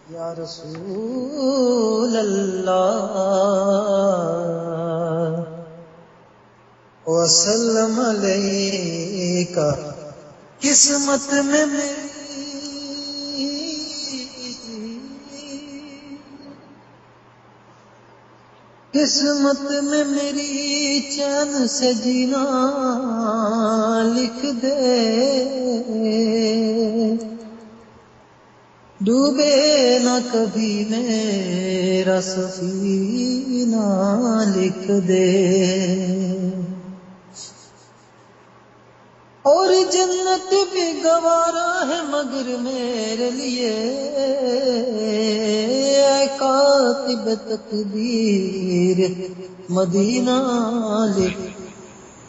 یا رسول اللہ وسلم علیکہ قسمت میں میری قسمت میں میری چین سے جینا لکھ دے ڈوبے نہ کبھی میرا سفینہ لکھ دے اور جنت بھی گوارا ہے مگر میرے لیے اے کاتب تقدیر مدینہ لکھ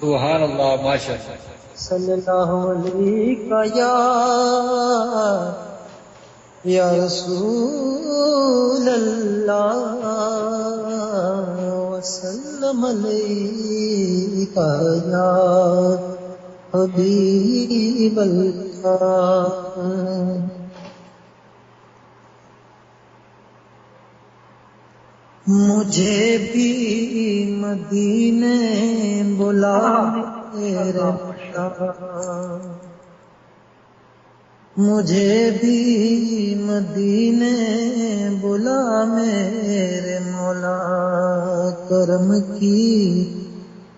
سبحان اللہ ماشاء اللہ صلی اللہ علیہ یا رسول اللہ وسلم علیکہ یا حبیب اللہ مجھے بھی مدینے بلا میرے مجھے بھی مدینے بلا میرے مولا کرم کی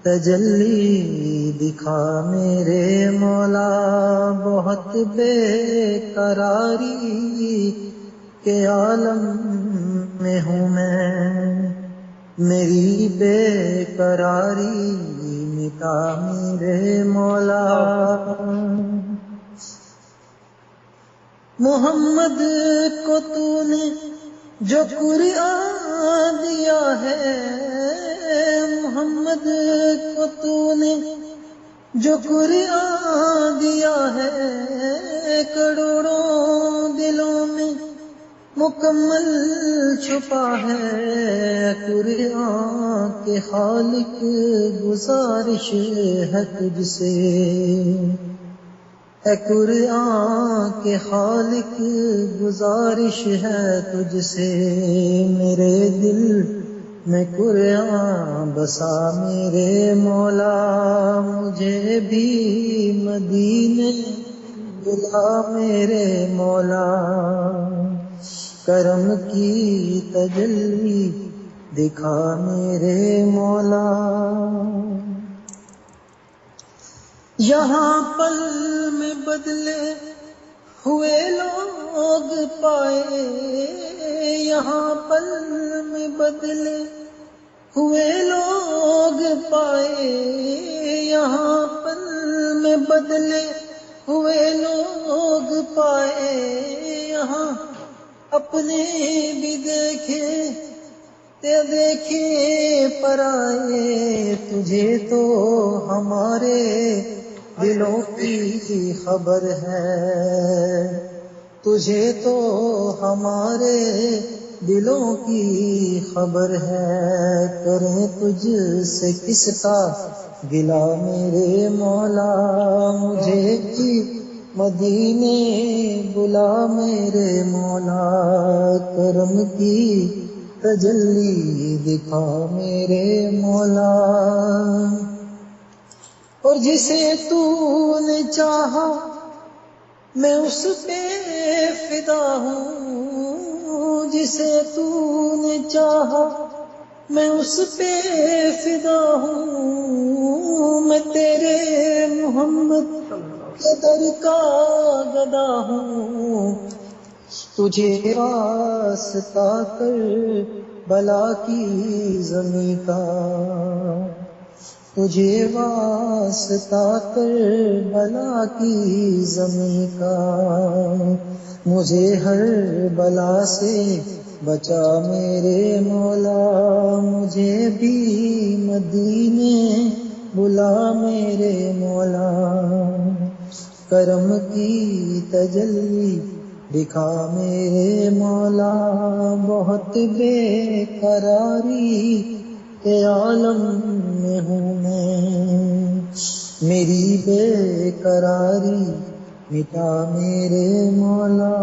تجلی دکھا میرے مولا بہت بے قراری کے عالم میں ہوں میں میری بے قراری مٹا میرے مولا محمد کو تو نے جو قرآن دیا ہے محمد کو تو نے جو قرآن دیا ہے کروڑوں دلوں میں مکمل چھپا ہے قرآن کے خالق گزارش ہے تجھ سے اے قرآن کے خالق گزارش ہے تجھ سے میرے دل میں قرآن بسا میرے مولا مجھے بھی مدینے بلا میرے مولا کرم کی تجلی دکھا میرے مولا یہاں پل میں بدلے ہوئے لوگ پائے یہاں پل میں بدلے ہوئے لوگ پائے یہاں پل میں بدلے ہوئے لوگ پائے یہاں اپنے بھی دیکھے پرائے تجھے تو ہمارے دلوں کی خبر ہے تجھے تو ہمارے دلوں کی خبر ہے کریں تجھ سے کس کا گلا میرے مولا مجھے بھی مدینے بلا میرے مولا کرم کی تجلی دکھا میرے مولا اور جسے تو نے چاہا میں اس پہ فدا ہوں جسے تو نے چاہا میں اس پہ فدا ہوں میں تیرے محمد کے در کا گدا ہوں تجھے واسطہ کر بلا کی زمین کا تجھے واسطہ کر بلا کی زمین کا مجھے ہر بلا سے بچا میرے مولا مجھے بھی مدینے بلا میرے مولا کرم کی تجلی دکھا میرے مولا بہت بے قراری کے عالم میں ہوں میں میری بے قراری مٹا میرے مولا